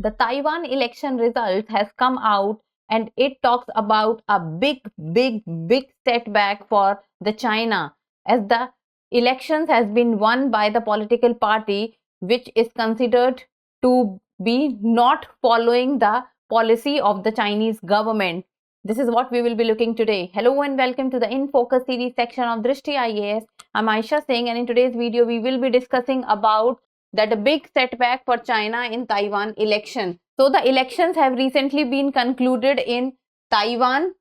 the Taiwan election results has come out, and it talks about a big setback for the China, as the elections has been won by the political party which is considered to be not following the policy of the Chinese government. This is what we will be looking today. Hello and welcome to the In Focus series section of Drishti IAS. I'm Aisha Singh, and in today's video we will be discussing about that a big setback for China in Taiwan election. So the elections have recently been concluded in Taiwan,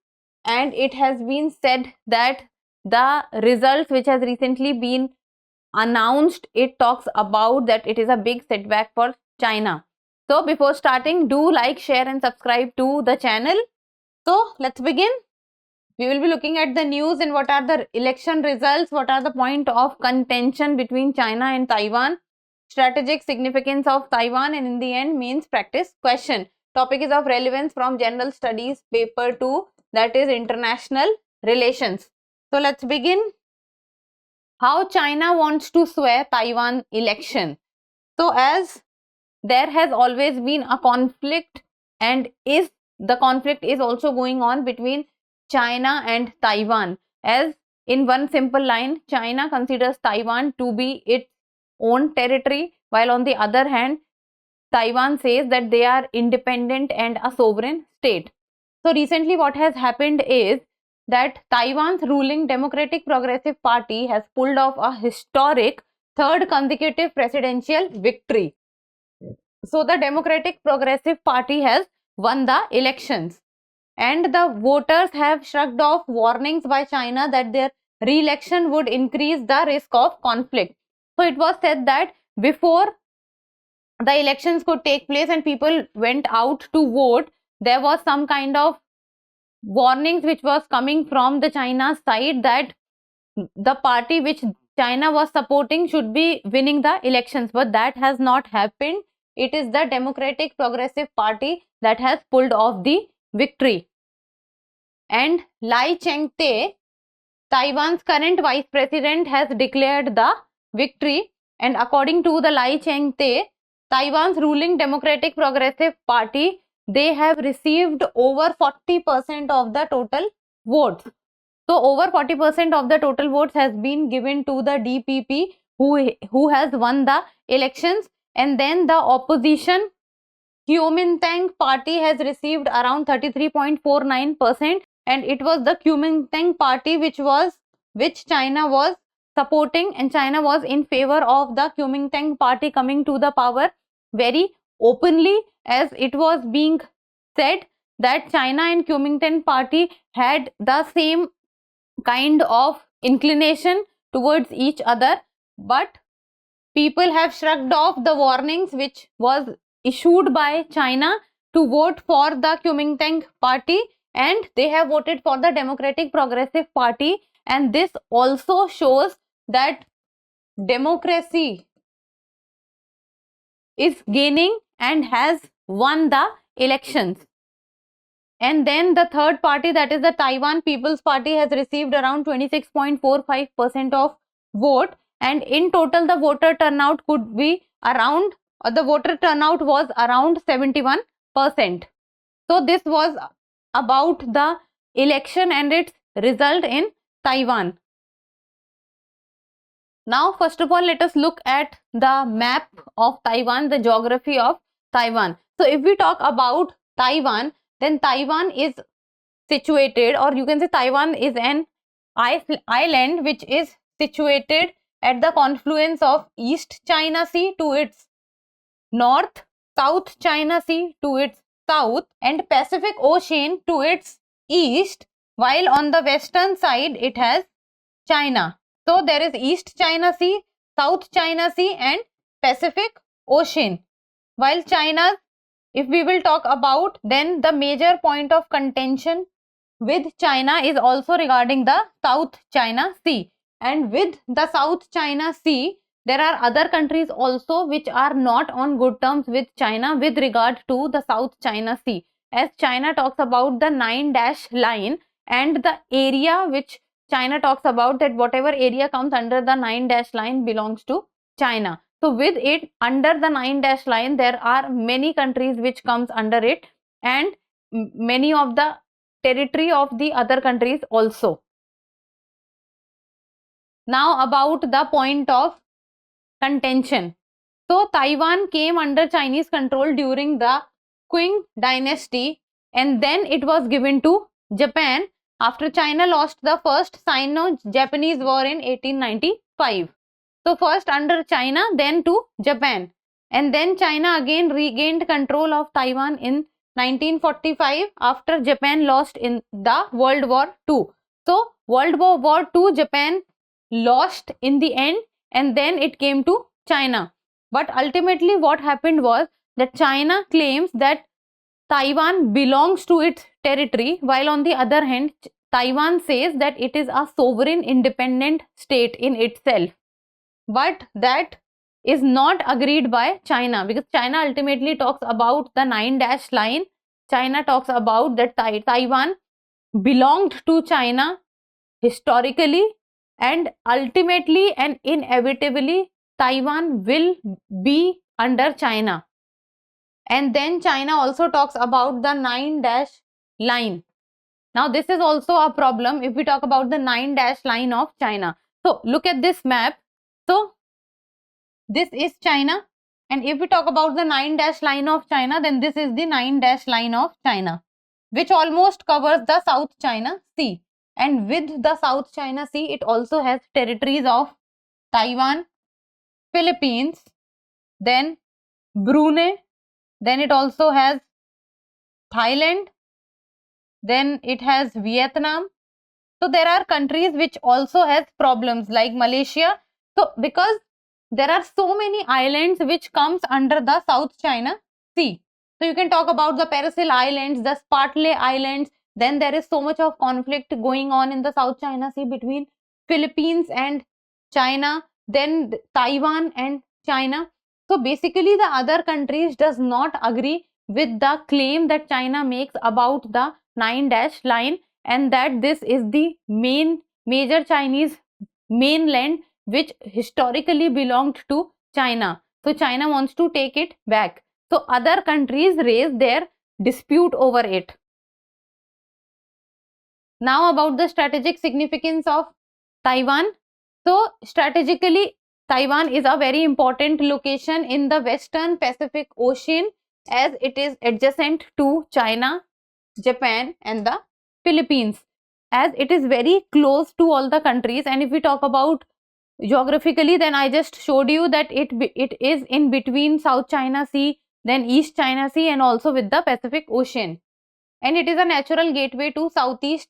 and it has been said that the results which has recently been announced, it talks about that it is a big setback for China. So before starting, do like, share and subscribe to the channel. So let's begin. We will be looking at the news and what are the election results, what are the point of contention between China and Taiwan, strategic significance of Taiwan, and in the end means practice question. Topic is of relevance from General Studies paper 2, that is international relations. So let's begin. How China wants to sway Taiwan election. So as there has always been a conflict, and the conflict is also going on between China and Taiwan, as in one simple line, China considers Taiwan to be its own territory, while on the other hand Taiwan says that they are independent and a sovereign state. So recently what has happened is that Taiwan's ruling Democratic Progressive Party has pulled off a historic third consecutive presidential victory. So the Democratic Progressive Party has won the elections, and the voters have shrugged off warnings by China that their re-election would increase the risk of conflict. So it was said that before the elections could take place and people went out to vote, there was some kind of warnings which was coming from the China side that the party which China was supporting should be winning the elections, but that has not happened. It is the Democratic Progressive Party that has pulled off the victory. And Lai Ching-te, Taiwan's current vice president, has declared the victory, and according to the Lai Ching-te, Taiwan's ruling Democratic Progressive Party, they have received over 40% of the total votes. So over 40% of the total votes has been given to the DPP, who has won the elections, and then the opposition Kuomintang party has received around 33.49%, and it was the Kuomintang party which China was supporting, and China was in favor of the Kuomintang party coming to the power very openly, as it was being said that China and Kuomintang party had the same kind of inclination towards each other, but people have shrugged off the warnings which was issued by China to vote for the Kuomintang party, and they have voted for the Democratic Progressive Party, and this also shows that democracy is gaining and has won the elections. And then the third party, that is the Taiwan People's Party, has received around 26.45% of vote, and in total the voter turnout could be around, the voter turnout was around 71%. So this was about the election and its result in Taiwan. Now first of all, let us look at the map of Taiwan, the geography of Taiwan. So if we talk about Taiwan, then Taiwan is situated, or you can say Taiwan is an island which is situated at the confluence of East China Sea to its north, South China Sea to its south, and Pacific Ocean to its east, while on the western side it has China. So there is East China Sea, South China Sea and Pacific Ocean. While China, if we will talk about, then the major point of contention with China is also regarding the South China Sea. And with the South China Sea, there are other countries also which are not on good terms with China with regard to the South China Sea, as China talks about the 9-dash line, and the area which China talks about, that whatever area comes under the 9-dash line belongs to China. So with it, under the 9-dash line, there are many countries which comes under it, and many of the territory of the other countries also. Now about the point of contention. So Taiwan came under Chinese control during the Qing dynasty, and then it was given to Japan after China lost the first Sino-Japanese war in 1895. So first under China, then to Japan, and then China again regained control of Taiwan in 1945 after Japan lost in the World War II. So World War II, Japan lost in the end, and then it came to China. But ultimately what happened was that China claims that Taiwan belongs to its territory, while on the other hand, Taiwan says that it is a sovereign independent state in itself. But that is not agreed by China, because China ultimately talks about the 9-dash line. China talks about that Taiwan belonged to China historically, and ultimately and inevitably Taiwan will be under China. And then China also talks about the 9-dash line. Now this is also a problem if we talk about the 9-dash line of China. So look at this map. So this is China, and if we talk about the 9-dash line of China, then this is the 9-dash line of China, which almost covers the South China Sea. And with the South China Sea, it also has territories of Taiwan, Philippines, then Brunei, then it also has Thailand, then it has Vietnam. So there are countries which also has problems like Malaysia. So because there are so many islands which comes under the South China Sea. So you can talk about the Parasil Islands, the Spratly Islands. Then there is so much of conflict going on in the South China Sea between Philippines and China, then Taiwan and China. So basically the other countries does not agree with the claim that China makes about the 9-dash line, and that this is the major Chinese mainland which historically belonged to China. So China wants to take it back. So other countries raise their dispute over it. Now about the strategic significance of Taiwan. So strategically, Taiwan is a very important location in the Western Pacific Ocean, as it is adjacent to China, Japan and the Philippines, as it is very close to all the countries. And if we talk about geographically, then I just showed you that it is in between South China Sea, then East China Sea, and also with the Pacific Ocean. And it is a natural gateway to Southeast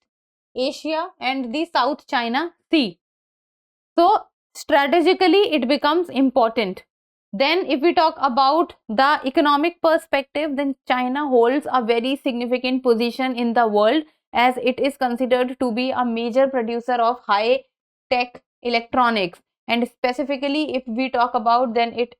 Asia and the South China Sea. So strategically it becomes important. Then if we talk about the economic perspective, then China holds a very significant position in the world, as it is considered to be a major producer of high tech electronics. And specifically if we talk about, then it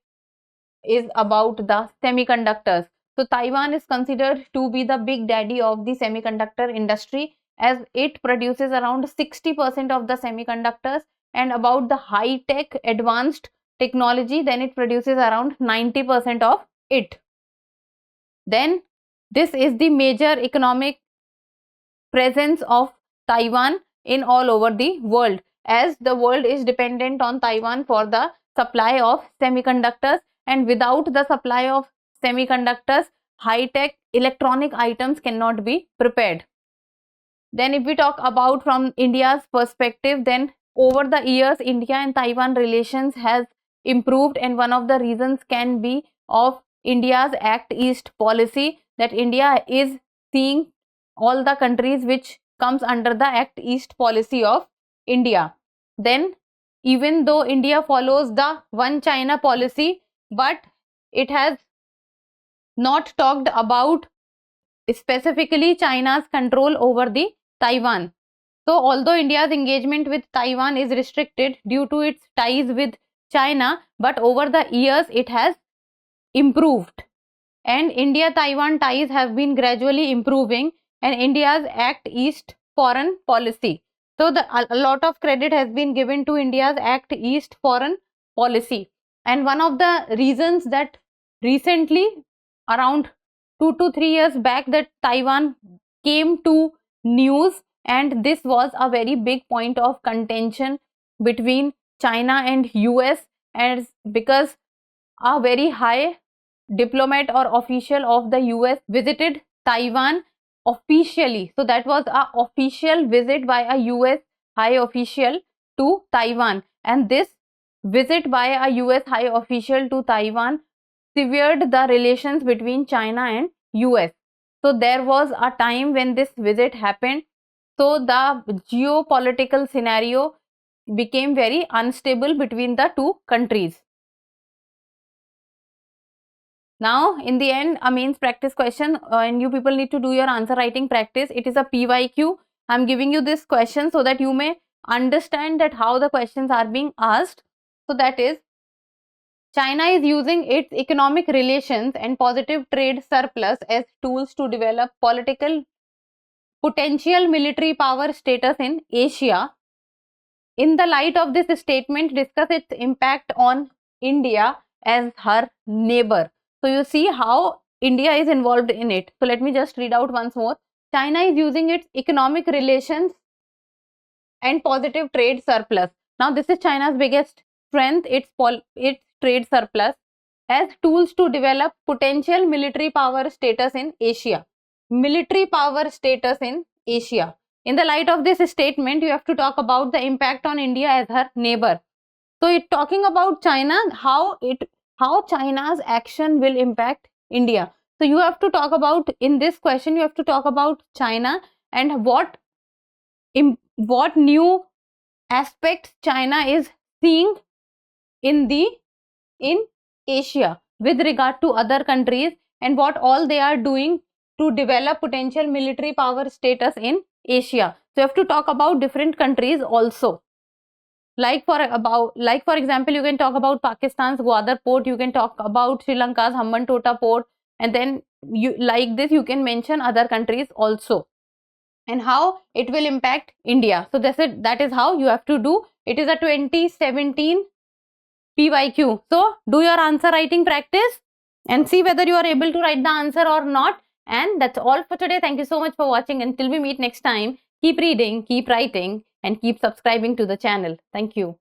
is about the semiconductors. So Taiwan is considered to be the big daddy of the semiconductor industry, as it produces around 60% of the semiconductors, and about the high tech advanced technology, then it produces around 90% of it. Then this is the major economic presence of Taiwan in all over the world, as the world is dependent on Taiwan for the supply of semiconductors, and without the supply of semiconductors, high-tech electronic items cannot be prepared. Then if we talk about from India's perspective, then over the years India and Taiwan relations has improved, and one of the reasons can be of India's Act East policy, that India is seeing all the countries which comes under the Act East policy of India. Then even though India follows the One China policy, but it has not talked about specifically China's control over the Taiwan. So although India's engagement with Taiwan is restricted due to its ties with China, but over the years it has improved, and India-Taiwan ties have been gradually improving, and India's Act East foreign policy. So a lot of credit has been given to India's Act East foreign policy. And one of the reasons that recently, around 2 to 3 years back, that Taiwan came to news, and this was a very big point of contention between China and US, and because a very high diplomat or official of the US visited Taiwan officially. So that was a official visit by a US high official to Taiwan, and this visit by a US high official to Taiwan severed the relations between China and US. So there was a time when this visit happened. So the geopolitical scenario became very unstable between the two countries. Now, in the end, a mains practice question, and you people need to do your answer writing practice. It is a PYQ. I'm giving you this question so that you may understand that how the questions are being asked. So that is, China is using its economic relations and positive trade surplus as tools to develop political potential military power status in Asia. In the light of this statement, discuss its impact on India as her neighbor. So you see how India is involved in it. So let me just read out once more. China is using its economic relations and positive trade surplus. Now this is China's biggest strength, its trade surplus, as tools to develop potential military power status in Asia. Military power status in Asia. In the light of this statement, you have to talk about the impact on India as her neighbor. So it talking about China, how China's action will impact India. So you have to talk about, in this question, you have to talk about China and what new aspects China is seeing in Asia with regard to other countries, and what all they are doing to develop potential military power status in Asia. So you have to talk about different countries also. Like for example, you can talk about Pakistan's Gwadar port, you can talk about Sri Lanka's Hambantota port, and then you can mention other countries also, and how it will impact India. So that is how you have to do. It is a 2017 PYQ. So do your answer writing practice and see whether you are able to write the answer or not. And that's all for today. Thank you so much for watching. Until we meet next time, keep reading, keep writing, and keep subscribing to the channel. Thank you.